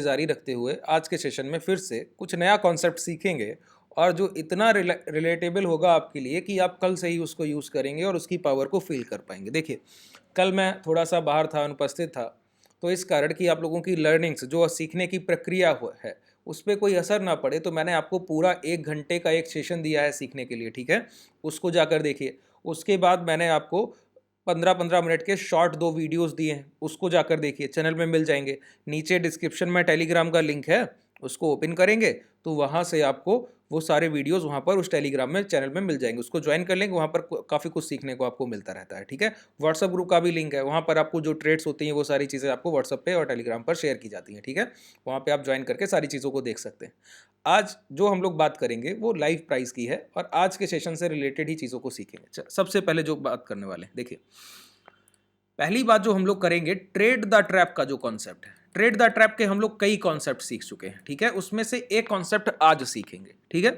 जारी रखते हुए आज के सेशन में फिर से कुछ नया कॉन्सेप्ट सीखेंगे और जो इतना रिलेटेबल होगा आपके लिए कि आप कल से ही उसको यूज़ करेंगे और उसकी पावर को फील कर पाएंगे। देखिए, कल मैं थोड़ा सा बाहर था, अनुपस्थित था, तो इस कारण कि आप लोगों की लर्निंग्स जो सीखने की प्रक्रिया है उस पर कोई असर ना पड़े, तो मैंने आपको पूरा 1 घंटे का एक सेशन दिया है सीखने के लिए, ठीक है। उसको जाकर देखिए। उसके बाद मैंने आपको 15-15 मिनट के शॉर्ट 2 वीडियोस दिए हैं, उसको जाकर देखिए, चैनल में मिल जाएंगे। नीचे डिस्क्रिप्शन में टेलीग्राम का लिंक है, उसको ओपन करेंगे तो वहाँ से आपको वो सारे वीडियोस वहाँ पर उस टेलीग्राम में चैनल में मिल जाएंगे। उसको ज्वाइन कर लेंगे, वहाँ पर काफ़ी कुछ सीखने को आपको मिलता रहता है, ठीक है। व्हाट्सअप ग्रुप का भी लिंक है, वहाँ पर आपको जो ट्रेड्स होती हैं वो सारी चीज़ें आपको व्हाट्सअप पे और टेलीग्राम पर शेयर की जाती हैं, ठीक है। वहाँ पर आप ज्वाइन करके सारी चीज़ों को देख सकते हैं। आज जो हम लोग बात करेंगे वो लाइव प्राइस की है और आज के सेशन से रिलेटेड ही चीज़ों को सीखेंगे। सबसे पहले जो बात करने वाले हैं, देखिए, पहली बात जो हम लोग करेंगे, ट्रेड द ट्रैप का जो कॉन्सेप्ट है। ट्रेड द ट्रैप के हम लोग कई कॉन्सेप्ट सीख चुके हैं, ठीक है। उसमें से एक कॉन्सेप्ट आज सीखेंगे, ठीक है।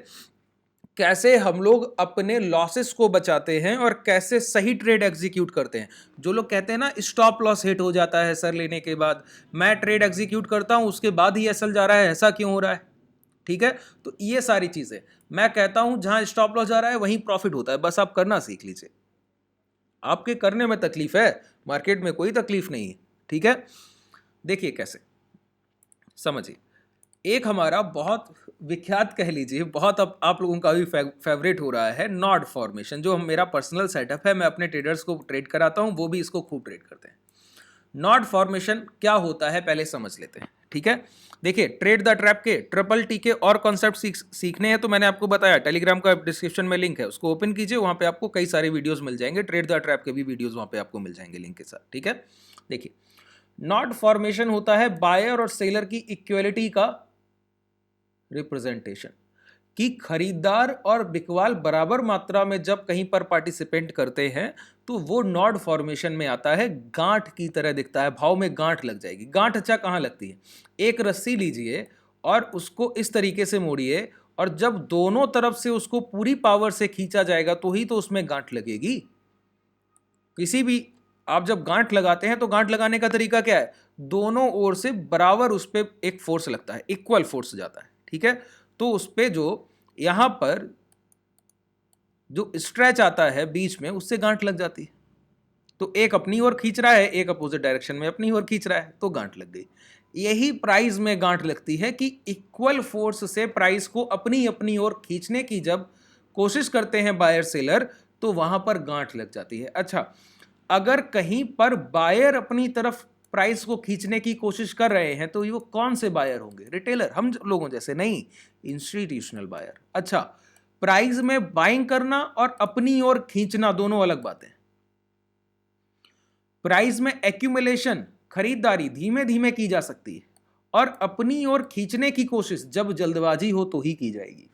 कैसे हम लोग अपने लॉसेस को बचाते हैं और कैसे सही ट्रेड एग्जीक्यूट करते हैं। जो लोग कहते हैं ना स्टॉप लॉस हिट हो जाता है सर लेने के बाद, मैं ट्रेड एग्जीक्यूट करता हूं उसके बाद ही एसएल जा रहा है, ऐसा क्यों हो रहा है, ठीक है। तो ये सारी चीजें मैं कहता हूं, जहां स्टॉप लॉस जा रहा है वहीं प्रॉफिट होता है, बस आप करना सीख लीजिए। आपके करने में तकलीफ है, मार्केट में कोई तकलीफ नहीं है, ठीक है। देखिए कैसे, समझिए। एक हमारा बहुत विख्यात कह लीजिए, बहुत अब आप लोगों का भी फेवरेट हो रहा है, नॉड फॉर्मेशन, जो मेरा पर्सनल सेटअप है, मैं अपने ट्रेडर्स को ट्रेड कराता हूं, वो भी इसको खूब ट्रेड करते हैं। नॉड फॉर्मेशन क्या होता है पहले समझ लेते हैं, ठीक है। देखिए, ट्रेड द ट्रैप के ट्रिपल टी के और कॉन्सेप्ट सीखने हैं तो मैंने आपको बताया, टेलीग्राम का डिस्क्रिप्शन में लिंक है, उसको ओपन कीजिए, वहां पे आपको कई सारे वीडियोस मिल जाएंगे। ट्रेड द ट्रैप के भी वीडियोस वहां पे आपको मिल जाएंगे लिंक के साथ, ठीक है। देखिए, नॉड फॉर्मेशन होता है बायर और सेलर की इक्वलिटी का रिप्रेजेंटेशन, कि खरीदार और बिकवाल बराबर मात्रा में जब कहीं पर पार्टिसिपेंट करते हैं तो वो नॉड फॉर्मेशन में आता है, गांठ की तरह दिखता है, भाव में गांठ लग जाएगी। गांठ अच्छा कहाँ लगती है, एक रस्सी लीजिए और उसको इस तरीके से मोड़िए, और जब दोनों तरफ से उसको पूरी पावर से खींचा जाएगा तो ही तो उसमें गांठ लगेगी। किसी भी आप जब गांठ लगाते हैं तो गांठ लगाने का तरीका क्या है, दोनों ओर से बराबर उस पर एक फोर्स लगता है, इक्वल फोर्स जाता है, ठीक है। तो उस पर जो यहां पर जो स्ट्रेच आता है बीच में, उससे गांठ लग जाती है। तो एक अपनी ओर खींच रहा है, एक अपोजिट डायरेक्शन में अपनी ओर खींच रहा है, तो गांठ लग गई। यही प्राइस में गांठ लगती है कि इक्वल फोर्स से प्राइस को अपनी अपनी ओर खींचने की जब कोशिश करते हैं बायर सेलर, तो वहां पर गांठ लग जाती है। अच्छा, अगर कहीं पर बायर अपनी तरफ प्राइस को खींचने की कोशिश कर रहे हैं तो वो कौन से बायर होंगे, रिटेलर, हम लोगों जैसे नहीं, इंस्टीट्यूशनल बायर। अच्छा, प्राइस में बाइंग करना और अपनी ओर खींचना दोनों अलग बातें। प्राइस में एक्यूमुलेशन, खरीदारी धीमे धीमे की जा सकती है, और अपनी ओर खींचने की कोशिश जब जल्दबाजी हो तो ही की जाएगी।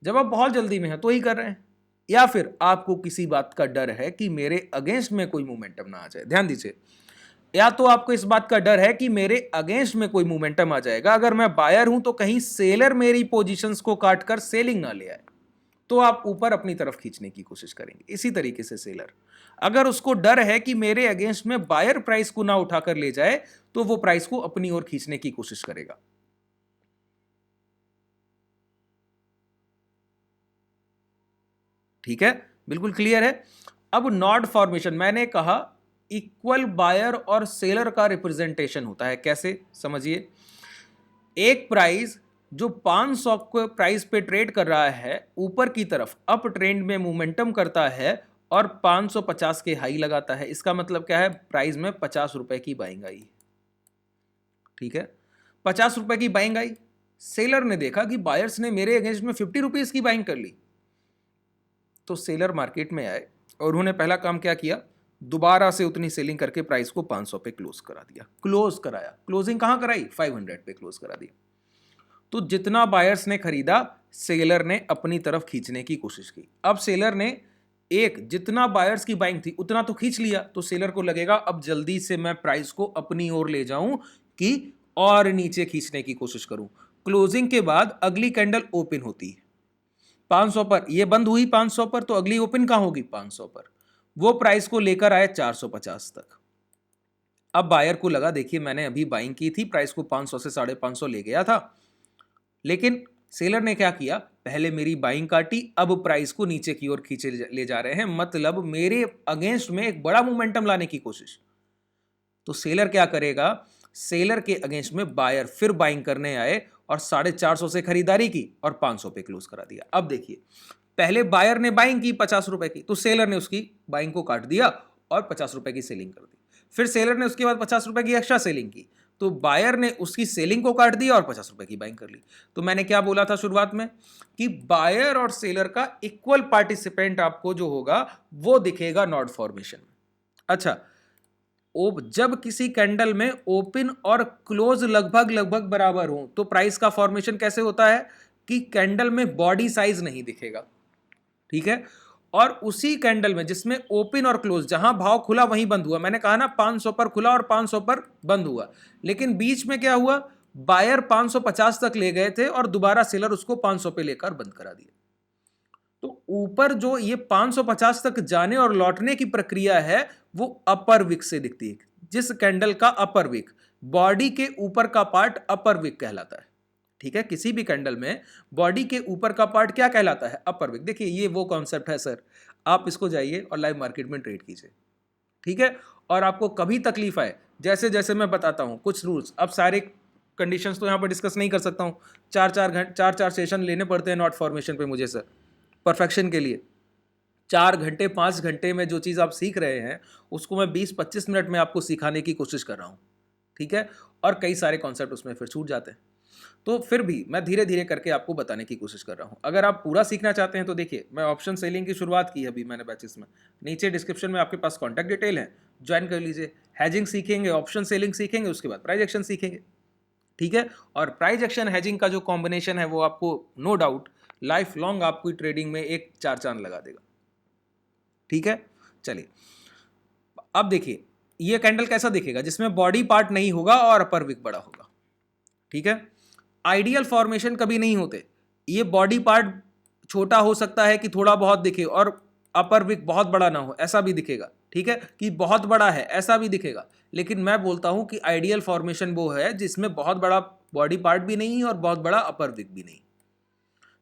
जब आप बहुत जल्दी में हैं तो ही कर रहे हैं, या फिर आपको किसी बात का डर है कि मेरे अगेंस्ट में कोई मोमेंटम ना आ जाए। ध्यान दीजिए, या तो आपको इस बात का डर है कि मेरे अगेंस्ट में कोई मोमेंटम आ जाएगा, अगर मैं बायर हूं तो कहीं सेलर मेरी पोजीशंस को काटकर सेलिंग ना ले आए, तो आप ऊपर अपनी तरफ खींचने की कोशिश करेंगे। इसी तरीके से सेलर, अगर उसको डर है कि मेरे अगेंस्ट में बायर प्राइस को ना उठाकर ले जाए, तो वो प्राइस को अपनी ओर खींचने की कोशिश करेगा। ठीक है, बिल्कुल क्लियर है। अब नॉड फॉर्मेशन, मैंने कहा इक्वल बायर और सेलर का रिप्रेजेंटेशन होता है। कैसे, समझिए। एक प्राइस जो 500 को प्राइस पे ट्रेड कर रहा है, ऊपर की तरफ अप ट्रेंड में मोमेंटम करता है और 550 के हाई लगाता है, इसका मतलब क्या है, प्राइस में 50 रुपए की बाइंग आई, ठीक है। 50 रुपए की बाइंग आई, सेलर ने देखा कि बायर्स ने मेरे अगेंस्ट में 50 रुपीज की बाइंग कर ली, तो सेलर मार्केट में आए और उन्होंने पहला काम क्या किया, दोबारा से उतनी सेलिंग करके प्राइस को 500 पे क्लोज करा दिया। क्लोज कराया, क्लोजिंग कहां कराई, 500 पे क्लोज करा दिया। तो जितना बायर्स ने खरीदा, सेलर ने अपनी तरफ खींचने की कोशिश की। अब सेलर ने एक, जितना बायर्स की बाइंग थी उतना तो खींच लिया, तो सेलर को लगेगा अब जल्दी से मैं प्राइस को अपनी ओर ले जाऊं कि और नीचे खींचने की कोशिश करूं। क्लोजिंग के बाद अगली कैंडल ओपन होती है 500 पर, ये बंद हुई 500 पर, तो अगली ओपन कहां होगी, 500 पर। वो प्राइस को लेकर आए 450 तक। अब बायर को लगा देखिए मैंने अभी बाइंग की थी, प्राइस को 500 से 550 ले गया था, लेकिन सेलर ने क्या किया, पहले मेरी बाइंग काटी, अब प्राइस को नीचे की ओर खींचे ले जा रहे हैं, मतलब मेरे अगेंस्ट में एक बड़ा मोमेंटम लाने की कोशिश। तो सेलर क्या करेगा, सेलर के अगेंस्ट में बायर फिर बाइंग करने आए और 450 से खरीदारी की और 500 पे क्लोज करा दिया। अब देखिए पहले बायर ने बाइंग की 50 रुपए की, तो सेलर ने उसकी बाइंग को काट दिया और 50 रुपए की सेलिंग कर दी। फिर सेलर ने उसके बाद 50 रुपए की एक्स्ट्रा सेलिंग की, तो बायर ने उसकी सेलिंग को काट दिया और 50 रुपए की बाइंग कर ली। तो मैंने क्या बोला था शुरुआत में कि बायर और सेलर का इक्वल पार्टिसिपेंट आपको जो होगा वो दिखेगा नॉट फॉर्मेशन में। अच्छा, जब किसी कैंडल में ओपन और क्लोज लगभग लगभग बराबर हो तो प्राइस का फॉर्मेशन कैसे होता है कि कैंडल में बॉडी साइज नहीं दिखेगा, ठीक है। और उसी कैंडल में जिसमें ओपन और क्लोज, जहां भाव खुला वहीं बंद हुआ, मैंने कहा ना 500 पर खुला और 500 पर बंद हुआ, लेकिन बीच में क्या हुआ, बायर 550 तक ले गए थे और दोबारा सेलर उसको 500 पे लेकर बंद करा दिया। तो ऊपर जो ये 550 तक जाने और लौटने की प्रक्रिया है वो अपर विक से दिखती है। जिस कैंडल का अपर विक, बॉडी के ऊपर का पार्ट अपर विक कहलाता है, ठीक है। किसी भी कैंडल में बॉडी के ऊपर का पार्ट क्या कहलाता है, अपर विक। देखिए ये वो कॉन्सेप्ट है सर, आप इसको जाइए और लाइव मार्केट में ट्रेड कीजिए, ठीक है। और आपको कभी तकलीफ आए, जैसे जैसे मैं बताता हूं कुछ रूल्स, अब सारे कंडीशंस तो यहां पर डिस्कस नहीं कर सकता हूं, 4 सेशन लेने पड़ते हैं नॉट फॉर्मेशन पे मुझे सर, परफेक्शन के लिए। 4 घंटे 5 घंटे में जो चीज़ आप सीख रहे हैं उसको मैं 20-25 मिनट में आपको सिखाने की कोशिश कर रहा हूँ, ठीक है। और कई सारे कॉन्सेप्ट उसमें फिर छूट जाते हैं, तो फिर भी मैं धीरे धीरे करके आपको बताने की कोशिश कर रहा हूँ। अगर आप पूरा सीखना चाहते हैं तो देखिए मैं ऑप्शन सेलिंग की शुरुआत की अभी मैंने बैचेस में, नीचे डिस्क्रिप्शन में आपके पास कॉन्टैक्ट डिटेल है, ज्वाइन कर लीजिए। हैजिंग सीखेंगे, ऑप्शन सेलिंग सीखेंगे, उसके बाद प्राइस एक्शन सीखेंगे, ठीक है। और प्राइस एक्शन हैजिंग का जो कॉम्बिनेशन है वो आपको नो डाउट लाइफ लॉन्ग आपकी ट्रेडिंग में एक 4 चांद लगा देगा, ठीक है। चलिए अब देखिए ये कैंडल कैसा दिखेगा, जिसमें बॉडी पार्ट नहीं होगा और अपर विक बड़ा होगा, ठीक है। आइडियल फॉर्मेशन कभी नहीं होते, ये बॉडी पार्ट छोटा हो सकता है कि थोड़ा बहुत दिखे और अपर विक बहुत बड़ा ना हो, ऐसा भी दिखेगा, ठीक है, कि बहुत बड़ा है ऐसा भी दिखेगा। लेकिन मैं बोलता हूं कि आइडियल फॉर्मेशन वो है जिसमें बहुत बड़ा बॉडी पार्ट भी नहीं और बहुत बड़ा अपर विक भी नहीं।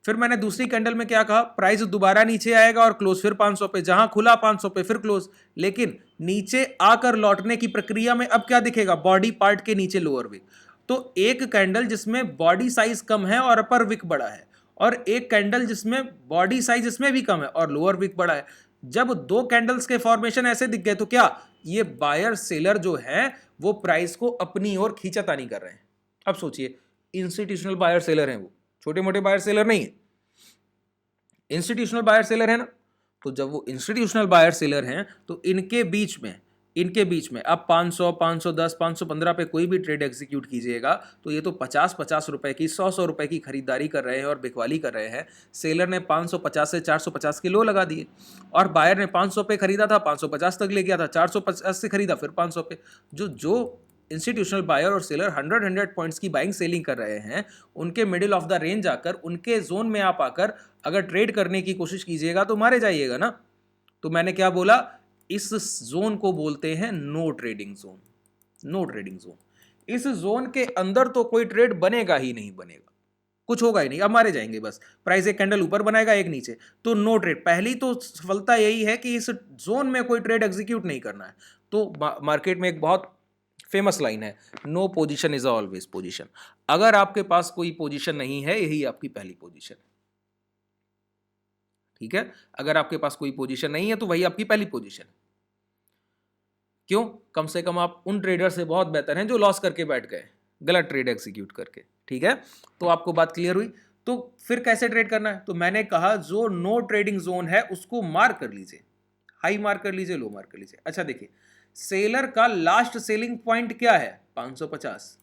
फिर मैंने दूसरी कैंडल में क्या कहा, प्राइस दोबारा नीचे आएगा और क्लोज फिर 500 पे, जहां खुला 500 पे फिर क्लोज, लेकिन नीचे आकर लौटने की प्रक्रिया में अब क्या दिखेगा, बॉडी पार्ट के नीचे लोअर विक। तो एक कैंडल जिसमें बॉडी साइज कम है और अपर विक बड़ा है, और एक कैंडल जिसमें बॉडी साइज इसमें भी कम है और लोअर विक बड़ा है। जब दो कैंडल्स के फॉर्मेशन ऐसे दिख गए तो क्या ये बायर सेलर जो है वो प्राइस को अपनी ओर खींचातानी कर रहे हैं। अब सोचिए इंस्टीट्यूशनल बायर सेलर हैं, वो छोटे मोटे बायर सेलर नहीं है, इंस्टीट्यूशनल बायर सेलर है ना। तो जब वो इंस्टीट्यूशनल बायर सेलर हैं तो इनके बीच में अब 500, 510, 515 पे कोई भी ट्रेड एग्जीक्यूट कीजिएगा तो ये तो 50-50 रुपए की, 100-100 रुपए की खरीदारी कर रहे हैं और बिकवाली कर रहे हैं। सेलर ने 550 से 450 के लो लगा दिए और बायर ने 500 पे खरीदा था, 550 तक ले गया था, 450 से खरीदा फिर 500 पे। जो इंस्टीट्यूशनल बायर और सेलर 100 पॉइंट्स की बाइंग सेलिंग कर रहे हैं, उनके मिडिल ऑफ द रेंज आकर, उनके जोन में आप आकर अगर ट्रेड करने की कोशिश कीजिएगा तो मारे जाइएगा ना। तो मैंने क्या बोला, इस जोन को बोलते हैं no trading zone, no trading zone. इस जोन के अंदर तो कोई ट्रेड बनेगा ही नहीं, बनेगा कुछ होगा ही नहीं, अब मारे जाएंगे बस। प्राइस एक कैंडल ऊपर बनाएगा एक नीचे, तो नो ट्रेड। पहली तो सफलता यही है कि इस जोन में कोई ट्रेड एग्जीक्यूट नहीं करना है। तो मार्केट में एक बहुत फेमस लाइन है, no position is always position. अगर आपके पास कोई पोजीशन नहीं है, यही आपकी पहली पोजीशन है, ठीक है। अगर आपके पास कोई पोजीशन नहीं है तो वही आपकी पहली पोजीशन है। क्यों? कम से कम आप उन ट्रेडर से बहुत बेहतर हैं जो लॉस करके बैठ गए, गलत ट्रेड एग्जीक्यूट करके, ठीक है। तो आपको बात क्लियर हुई। तो फिर कैसे ट्रेड करना है, तो मैंने कहा जो नो ट्रेडिंग जोन है उसको मार्क कर लीजिए, हाई मार्क कर लीजिए, लो मार्क कर लीजिए। अच्छा देखिए सेलर का लास्ट सेलिंग पॉइंट क्या है, 550,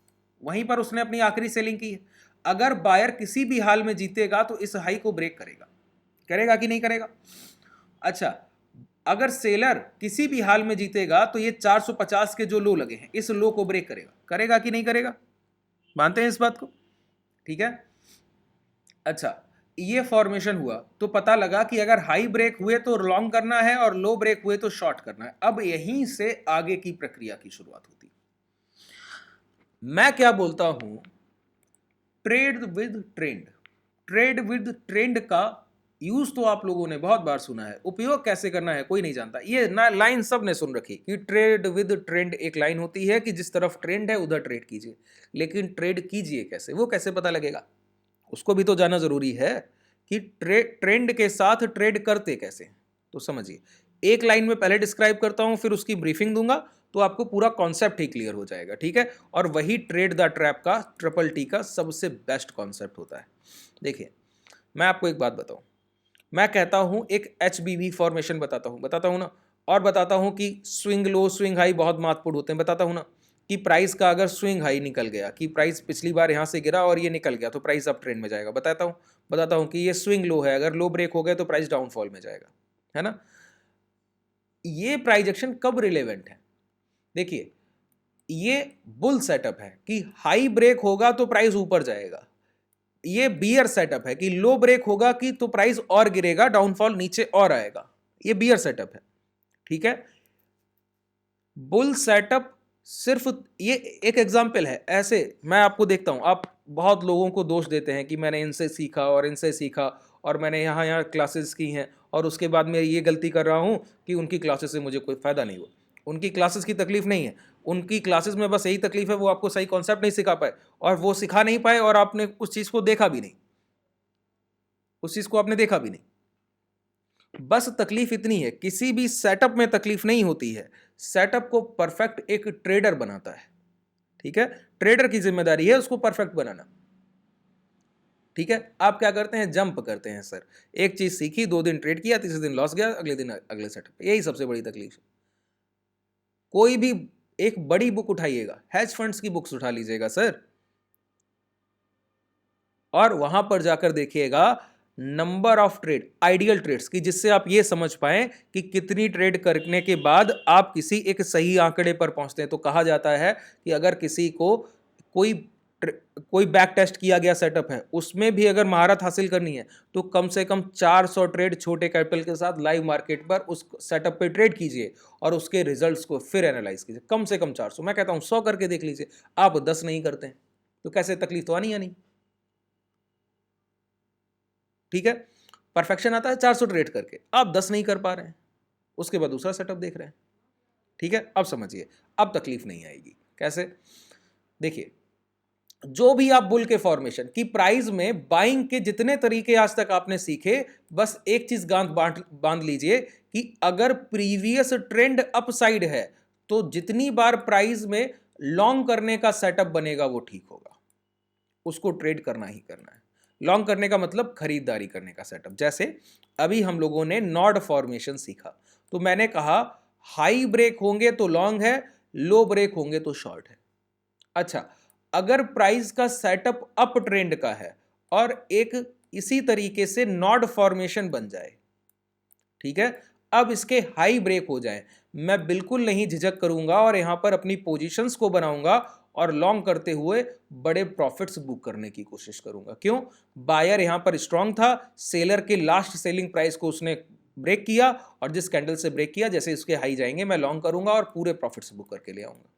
वहीं पर उसने अपनी आखिरी सेलिंग की है। अगर बायर किसी भी हाल में जीतेगा तो इस हाई को ब्रेक करेगा, करेगा कि नहीं करेगा। अच्छा अगर सेलर किसी भी हाल में जीतेगा तो ये 450 के जो लो लगे हैं इस लो को ब्रेक करेगा, करेगा कि नहीं करेगा, मानते हैं इस बात को, ठीक है। अच्छा ये फॉर्मेशन हुआ तो पता लगा कि अगर हाई ब्रेक हुए तो लॉन्ग करना है और लो ब्रेक हुए तो शॉर्ट करना है। अब यहीं से आगे की प्रक्रिया की शुरुआत होती है। मैं क्या बोलता हूं, trade with trend. Trade with trend का यूज तो आप लोगों ने बहुत बार सुना है, उपयोग कैसे करना है कोई नहीं जानता। ये ना लाइन सब ने सुन रखी कि ट्रेड विद ट्रेंड एक लाइन होती है कि जिस तरफ ट्रेंड है उधर ट्रेड कीजिए, लेकिन ट्रेड कीजिए कैसे, वो कैसे पता लगेगा, उसको भी तो जानना जरूरी है कि ट्रेंड के साथ ट्रेड करते कैसे। तो समझिए, एक लाइन में पहले डिस्क्राइब करता हूं, फिर उसकी ब्रीफिंग दूंगा, तो आपको पूरा कॉन्सेप्ट ही क्लियर हो जाएगा, ठीक है। और वही ट्रेड द ट्रैप का, ट्रिपल टी का सबसे बेस्ट कॉन्सेप्ट होता है। देखिए, मैं आपको एक बात बताऊं, मैं कहता हूं एक HBV फॉर्मेशन बताता हूं ना, और बताता हूं कि स्विंग लो स्विंग हाई बहुत महत्वपूर्ण होते हैं, बताता हूं ना, कि प्राइस का अगर स्विंग हाई निकल गया, कि प्राइस पिछली बार यहां से गिरा और ये निकल गया, तो प्राइस अप ट्रेंड में जाएगा, बताता हूं कि ये स्विंग लो है, अगर लो ब्रेक हो गए तो प्राइस डाउनफॉल में जाएगा, है ना। ये प्राइस एक्शन कब रिलेवेंट है, देखिए, ये बुल सेटअप है कि हाई ब्रेक होगा तो प्राइस ऊपर जाएगा, ये बियर सेटअप है कि लो ब्रेक होगा कि तो प्राइस और गिरेगा, डाउनफॉल नीचे और आएगा, ये बियर सेटअप है, ठीक है। बुल सेटअप सिर्फ ये एक एग्जांपल है, ऐसे मैं आपको देखता हूं, आप बहुत लोगों को दोष देते हैं कि मैंने इनसे सीखा और इनसे सीखा और मैंने यहाँ यहाँ क्लासेस की हैं और उसके बाद मैं ये गलती कर रहा हूँ कि उनकी क्लासेस से मुझे कोई फायदा नहीं हुआ। उनकी क्लासेस की तकलीफ नहीं है, उनकी क्लासेस में बस यही तकलीफ है, वो आपको सही कॉन्सेप्ट नहीं सिखा पाए, और वो सिखा नहीं पाए और आपने उस चीज़ को देखा भी नहीं, उस चीज़ को आपने देखा भी नहीं। बस तकलीफ इतनी है, किसी भी सेटअप में तकलीफ नहीं होती है, सेटअप को परफेक्ट एक ट्रेडर बनाता है, ठीक है। ट्रेडर की जिम्मेदारी है उसको परफेक्ट बनाना, ठीक है। आप क्या करते हैं, जंप करते हैं सर, एक चीज सीखी, 2 दिन ट्रेड किया, तीसरे दिन लॉस गया, अगले दिन अगले सेटअप, यही सबसे बड़ी तकलीफ है। कोई भी एक बड़ी बुक उठाइएगा, हेज फंड्स की बुक्स उठा लीजिएगा सर, और वहां पर जाकर देखिएगा number of trade, ideal trades की, जिससे आप ये समझ पाएं कि कितनी ट्रेड करने के बाद आप किसी एक सही आंकड़े पर पहुंचते हैं। तो कहा जाता है कि अगर किसी को कोई कोई बैक टेस्ट किया गया सेटअप है, उसमें भी अगर महारत हासिल करनी है तो कम से कम 400 ट्रेड छोटे कैपिटल के साथ लाइव मार्केट पर उस सेटअप पे ट्रेड कीजिए और उसके रिजल्ट्स को फिर एनालाइज कीजिए, कम से कम 400, मैं कहता हूं 100 करके देख लीजिए। आप 10 नहीं करते हैं तो कैसे, तकलीफ तो आनी या नहीं, ठीक है। परफेक्शन आता है 400 ट्रेड करके, आप 10 नहीं कर पा रहे हैं, उसके बाद दूसरा सेटअप देख रहे हैं, ठीक है। अब समझिए, अब तकलीफ नहीं आएगी, कैसे, देखिए, जो भी आप बुल के फॉर्मेशन की प्राइस में बाइंग के जितने तरीके आज तक आपने सीखे, बस एक चीज गांठ बांध लीजिए कि अगर प्रीवियस ट्रेंड अपसाइड है तो जितनी बार प्राइस में लॉन्ग करने का सेटअप बनेगा वो ठीक होगा, उसको ट्रेड करना ही करना है। लॉन्ग करने का मतलब खरीदारी करने का सेटअप। जैसे अभी हम लोगों ने नॉड फॉर्मेशन सीखा, तो मैंने कहा हाई ब्रेक होंगे तो लॉन्ग है, लो ब्रेक होंगे तो शॉर्ट है। अच्छा, अगर प्राइस का सेटअप अप ट्रेंड का है और एक इसी तरीके से नॉड फॉर्मेशन बन जाए, ठीक है, अब इसके हाई ब्रेक हो जाए, मैं बिल्कुल नहीं झिझक करूंगा और यहां पर अपनी पोजीशंस को बनाऊंगा और लॉन्ग करते हुए बड़े प्रॉफिट्स बुक करने की कोशिश करूंगा। क्यों, बायर यहां पर स्ट्रांग था, सेलर के लास्ट सेलिंग प्राइस को उसने ब्रेक किया और जिस कैंडल से ब्रेक किया, जैसे इसके हाई जाएंगे मैं लॉन्ग करूंगा और पूरे प्रॉफिट्स बुक करके ले आऊंगा।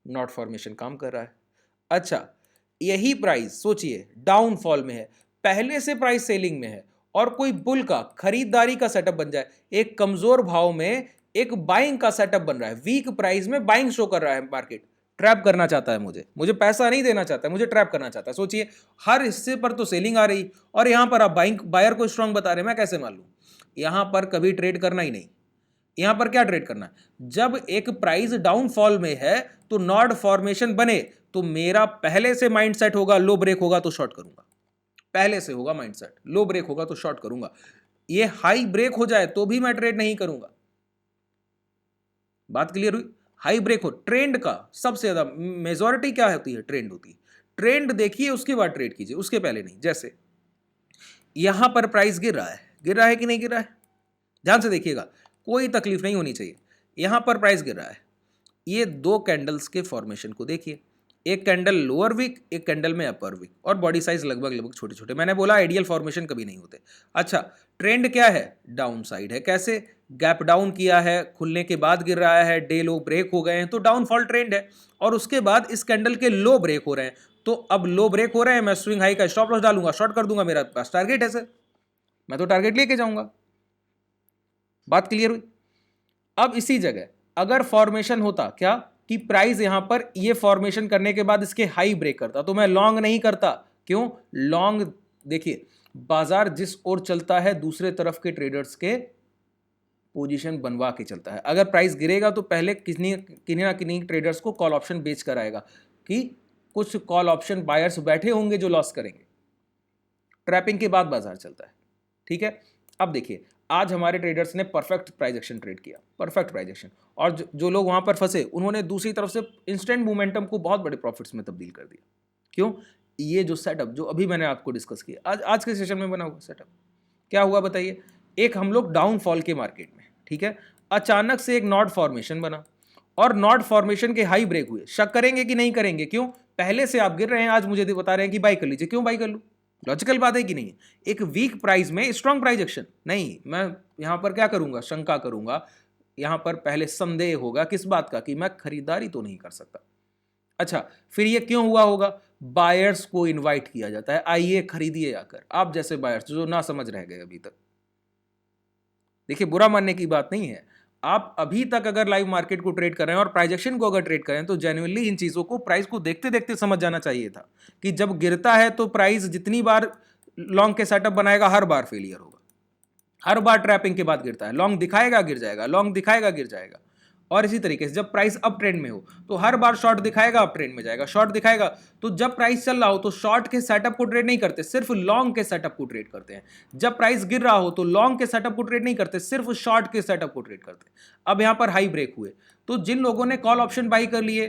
नॉट फॉर्मेशन काम कर रहा है। अच्छा, यही प्राइस सोचिए डाउनफॉल में है, पहले से प्राइस सेलिंग में है और कोई बुल का खरीदारी का सेटअप बन जाए, एक कमजोर भाव में एक बाइंग का सेटअप बन रहा है, वीक प्राइस में बाइंग शो कर रहा है, मार्केट ट्रैप करना चाहता है, मुझे पैसा नहीं देना चाहता है, मुझे ट्रैप करना चाहता है। सोचिए, हर हिस्से पर तो सेलिंग आ रही और यहां पर आप बाइंग बायर को स्ट्रांग बता रहे हैं, मैं कैसे मान लूं। यहां पर कभी ट्रेड करना ही नहीं, यहां पर क्या ट्रेड करना है, जब एक प्राइस डाउनफॉल में है तो नॉड फॉर्मेशन बने तो मेरा पहले से माइंडसेट होगा लो ब्रेक होगा तो शॉर्ट करूंगा, पहले से होगा माइंडसेट, लो ब्रेक होगा तो शॉर्ट करूंगा। ये हाई ब्रेक हो जाए तो भी मैं ट्रेड नहीं करूंगा, बात क्लियर हुई। हाई ब्रेक हो, ट्रेंड का सबसे ज्यादा मेजॉरिटी क्या होती है, ट्रेंड होती है, ट्रेंड देखिए उसके बाद ट्रेड कीजिए, उसके पहले नहीं। जैसे यहां पर प्राइस गिर रहा है कि नहीं गिर रहा है, ध्यान से देखिएगा, कोई तकलीफ नहीं होनी चाहिए। यहां पर प्राइस गिर रहा है, ये 2 कैंडल्स के फॉर्मेशन को देखिए, एक कैंडल लोअर वीक, एक कैंडल में अपर वीक, और बॉडी साइज लगभग छोटे छोटे। मैंने बोला आइडियल फॉर्मेशन कभी नहीं होते। अच्छा, ट्रेंड क्या है, डाउन साइड है, कैसे, गैप डाउन किया है, खुलने के बाद गिर रहा है, डे लो ब्रेक हो गए हैं, तो डाउनफॉल ट्रेंड है। और उसके बाद इस कैंडल के लो ब्रेक हो रहे हैं, तो अब लो ब्रेक हो रहे हैं, मैं स्विंग हाई का स्टॉप लॉस डालूंगा, शॉर्ट कर दूंगा, मेरा पास टारगेट है सर, मैं तो टारगेट लेके जाऊंगा। बात क्लियर हुई? अब इसी जगह अगर फॉर्मेशन होता क्या कि प्राइस यहां पर ये फॉर्मेशन करने के बाद इसके हाई ब्रेक करता, तो मैं लॉन्ग नहीं करता। क्यों लॉन्ग? देखिए, बाजार जिस ओर चलता है दूसरे तरफ के ट्रेडर्स के पोजीशन बनवा के चलता है। अगर प्राइस गिरेगा तो पहले किन्हीं ना किन्हीं ट्रेडर्स को कॉल ऑप्शन बेच कर आएगा कि कुछ कॉल ऑप्शन बायर्स बैठे होंगे जो लॉस करेंगे। ट्रैपिंग के बाद बाजार चलता है। ठीक है, अब देखिए, आज हमारे ट्रेडर्स ने परफेक्ट प्राइस एक्शन ट्रेड किया, परफेक्ट प्राइस एक्शन, और जो लोग वहां पर फंसे उन्होंने दूसरी तरफ से इंस्टेंट मोमेंटम को बहुत बड़े प्रॉफिट्स में तब्दील कर दिया। क्यों? ये जो सेटअप जो अभी मैंने आपको डिस्कस किया आज के सेशन में बना हुआ सेटअप, क्या हुआ बताइए? एक हम लोग डाउनफॉल के मार्केट में, ठीक है, अचानक से एक नॉट फॉर्मेशन बना और नॉट फॉर्मेशन के हाई ब्रेक हुए। शक करेंगे कि नहीं करेंगे? क्यों? पहले से आप गिर रहे हैं, आज मुझे बता रहे हैं कि बाई कर लीजिए, क्यों बाई कर लूं? लॉजिकल बात है कि नहीं? एक वीक प्राइस में स्ट्रॉन्ग प्राइस एक्शन नहीं, मैं यहां पर क्या करूंगा? शंका करूंगा, यहां पर पहले संदेह होगा किस बात का कि मैं खरीदारी तो नहीं कर सकता। अच्छा, फिर ये क्यों हुआ होगा? बायर्स को इनवाइट किया जाता है, आइए खरीदिए आकर। आप जैसे बायर्स जो ना समझ रह गए अभी तक, देखिए बुरा मानने की बात नहीं है, आप अभी तक अगर लाइव मार्केट को ट्रेड कर रहे हैं और प्राइजेक्शन को अगर ट्रेड करें तो जेन्युइनली इन चीजों को, प्राइस को देखते देखते समझ जाना चाहिए था कि जब गिरता है तो प्राइस जितनी बार लॉन्ग के सेटअप बनाएगा हर बार फेलियर होगा, हर बार ट्रैपिंग के बाद गिरता है, लॉन्ग दिखाएगा गिर जाएगा, लॉन्ग दिखाएगा गिर जाएगा। और इसी तरीके से जब प्राइस अप ट्रेंड में हो तो हर बार शॉर्ट दिखाएगा अप ट्रेंड में जाएगा, शॉर्ट दिखाएगा। तो जब प्राइस चल रहा हो तो शॉर्ट के सेटअप को ट्रेड नहीं करते, सिर्फ लॉन्ग के सेटअप को ट्रेड करते हैं। जब प्राइस गिर रहा हो तो लॉन्ग के सेटअप को ट्रेड नहीं करते, सिर्फ शॉर्ट के सेटअप को ट्रेड करते हैं। अब यहां पर हाई ब्रेक हुए तो जिन लोगों ने कॉल ऑप्शन बाई कर लिए,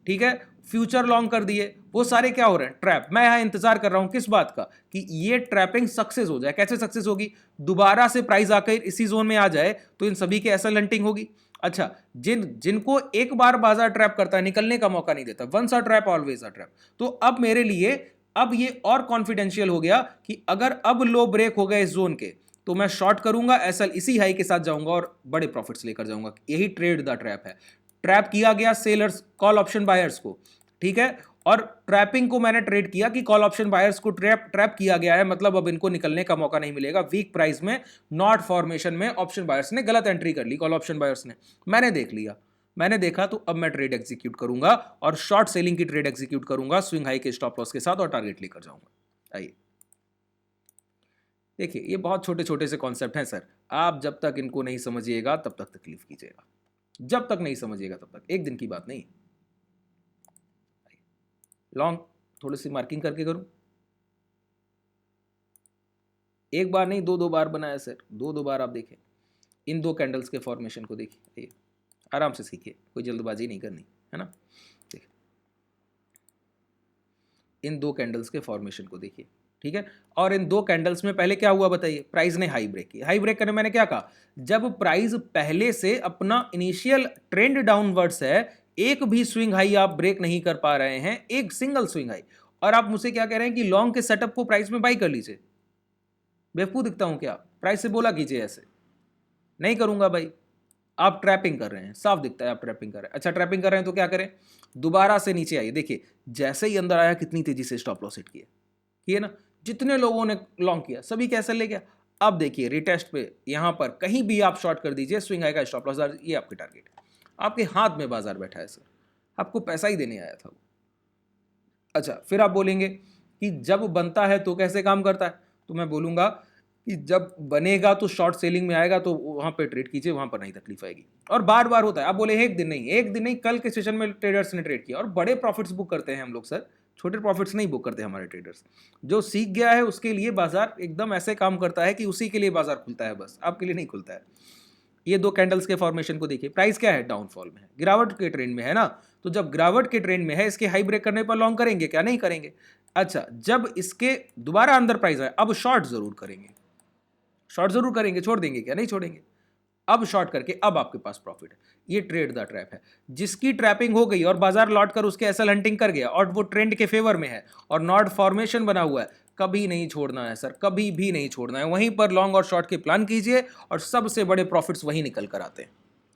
ठीक है, फ्यूचर लॉन्ग कर दिए, वो सारे क्या हो रहे हैं? ट्रैप। मैं यहां इंतजार कर रहा हूं किस बात का? कि ये ट्रैपिंग सक्सेस हो जाए। कैसे सक्सेस होगी? दोबारा से प्राइस आकर इसी जोन में आ जाए तो इन सभी की एसएल हंटिंग होगी। अच्छा, जिनको एक बार बाजार ट्रैप करता है, निकलने का मौका नहीं देता, once a trap always a trap, तो अब मेरे लिए अब ये और कॉन्फिडेंशियल हो गया कि अगर अब लो ब्रेक हो गए इस जोन के तो मैं शॉर्ट करूंगा, एसएल इसी हाई के साथ जाऊंगा और बड़े प्रॉफिट्स लेकर जाऊंगा। यही ट्रेड द ट्रैप है। ट्रैप किया गया सेलर्स कॉल ऑप्शन बायर्स को, ठीक है, और ट्रैपिंग को मैंने ट्रेड किया कि कॉल ऑप्शन बायर्स को ट्रैप किया गया है, मतलब अब इनको निकलने का मौका नहीं मिलेगा। वीक प्राइस में नॉट फॉर्मेशन में ऑप्शन बायर्स ने गलत एंट्री कर ली, कॉल ऑप्शन बायर्स ने, मैंने देख लिया, मैंने देखा, तो अब मैं ट्रेड एग्जीक्यूट करूंगा और शॉर्ट सेलिंग की ट्रेड एग्जीक्यूट करूंगा स्विंग हाई के स्टॉप लॉस के साथ और टारगेट लेकर जाऊंगा। आइए देखिए, ये बहुत छोटे छोटे से कॉन्सेप्ट हैं सर, आप जब तक इनको नहीं समझिएगा तब तक तकलीफ कीजिएगा, जब तक नहीं समझिएगा तब तक, एक दिन की बात नहीं। लॉन्ग थोड़ी सी मार्किंग करके करूं, एक बार नहीं दो बार बनाया सर, दो बार। आप देखें इन दो कैंडल्स के फॉर्मेशन को, देखिए आराम से सीखिए, कोई जल्दबाजी नहीं करनी है ना। देखिए इन दो कैंडल्स के फॉर्मेशन को देखिए, ठीक है, और इन दो कैंडल्स में पहले क्या हुआ बताइए? प्राइस ने हाई ब्रेक किया। हाई ब्रेक करने मैंने क्या कहा? जब प्राइस पहले से अपना इनिशियल ट्रेंड डाउनवर्ड्स है, एक भी स्विंग हाई आप ब्रेक नहीं कर पा रहे हैं, एक सिंगल स्विंग हाई, और आप मुझसे क्या कह रहे हैं कि लॉन्ग के सेटअप को प्राइस में बाई कर लीजिए। बेवकूफ दिखता हूं क्या? प्राइस से बोला कीजिए ऐसे, नहीं करूंगा भाई। आप ट्रैपिंग कर रहे हैं, साफ दिखता है आप ट्रैपिंग कर रहे हैं। अच्छा, ट्रैपिंग कर रहे हैं तो क्या करें? दोबारा से नीचे आइए, देखिए जैसे ही अंदर आया कितनी तेजी से स्टॉप लॉस हिट किए ना, जितने लोगों ने लॉन्ग किया सभी कैसे ले गया। अब देखिए रिटेस्ट पे यहां पर कहीं भी आप शॉर्ट कर दीजिए, स्विंग आएगा, स्टॉप लॉस, ये आपके टारगेट है, आपके हाथ में बाजार बैठा है सर, आपको पैसा ही देने आया था वो। अच्छा, फिर आप बोलेंगे कि जब बनता है तो कैसे काम करता है, तो मैं बोलूंगा कि जब बनेगा तो शॉर्ट सेलिंग में आएगा तो वहां पे ट्रेड कीजिए, वहां पर नहीं तकलीफ आएगी। और बार बार होता है, आप बोले एक दिन नहीं, एक दिन नहीं, कल के सेशन में ट्रेडर्स ने ट्रेड किया और बड़े प्रॉफिट्स बुक करते हैं हम लोग सर, छोटे प्रॉफिट्स नहीं बुक करते हमारे ट्रेडर्स। जो सीख गया है उसके लिए बाजार एकदम ऐसे काम करता है कि उसी के लिए बाजार खुलता है, बस आपके लिए नहीं खुलता है। ये दो कैंडल्स के फॉर्मेशन को देखिए, प्राइस क्या है? डाउनफॉल में है, गिरावट के ट्रेंड में है ना, तो जब गिरावट के ट्रेंड में है इसके हाई ब्रेक करने पर लॉन्ग करेंगे क्या? नहीं करेंगे। अच्छा, जब इसके दोबारा अंदर प्राइस आए अब शॉर्ट जरूर करेंगे, शॉर्ट जरूर करेंगे, छोड़ देंगे क्या? नहीं छोड़ेंगे। अब शॉर्ट करके अब आपके पास प्रॉफिट है। ये ट्रेड द ट्रैप है। जिसकी ट्रैपिंग हो गई और बाजार लौट कर उसके एसएल हंटिंग कर गया और वो ट्रेंड के फेवर में है और नॉट फॉर्मेशन बना हुआ है, कभी नहीं छोड़ना है सर, कभी भी नहीं छोड़ना है। वहीं पर लॉन्ग और शॉर्ट के प्लान कीजिए और सबसे बड़े प्रॉफिट्स वहीं निकल कर आते हैं,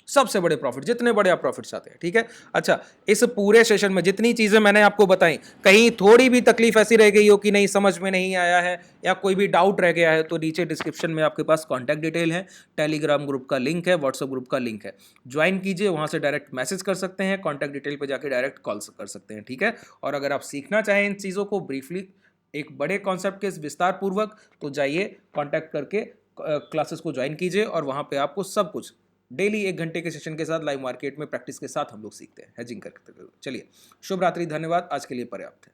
सबसे बड़े प्रॉफिट, जितने बड़े आप प्रॉफिट्स आते हैं। ठीक है। अच्छा, इस पूरे सेशन में जितनी चीजें मैंने आपको बताई, कहीं थोड़ी भी तकलीफ ऐसी रह गई हो कि नहीं समझ में नहीं आया है या कोई भी डाउट रह गया है, तो नीचे डिस्क्रिप्शन में आपके पास कॉन्टैक्ट डिटेल है, टेलीग्राम ग्रुप का लिंक है, व्हाट्सएप ग्रुप का लिंक है, ज्वाइन कीजिए। वहां से डायरेक्ट मैसेज कर सकते हैं, कॉन्टैक्ट डिटेल पर जाकर डायरेक्ट कॉल कर सकते हैं। ठीक है। और अगर आप सीखना चाहें इन चीज़ों को ब्रीफली, एक बड़े कॉन्सेप्ट के विस्तार पूर्वक, तो जाइए कॉन्टैक्ट करके क्लासेस को ज्वाइन कीजिए और वहां पे आपको सब कुछ डेली 1 घंटे के सेशन के साथ लाइव मार्केट में प्रैक्टिस के साथ हम लोग सीखते हैं, हेजिंग करते हुए। चलिए, शुभ रात्रि, धन्यवाद, आज के लिए पर्याप्त है।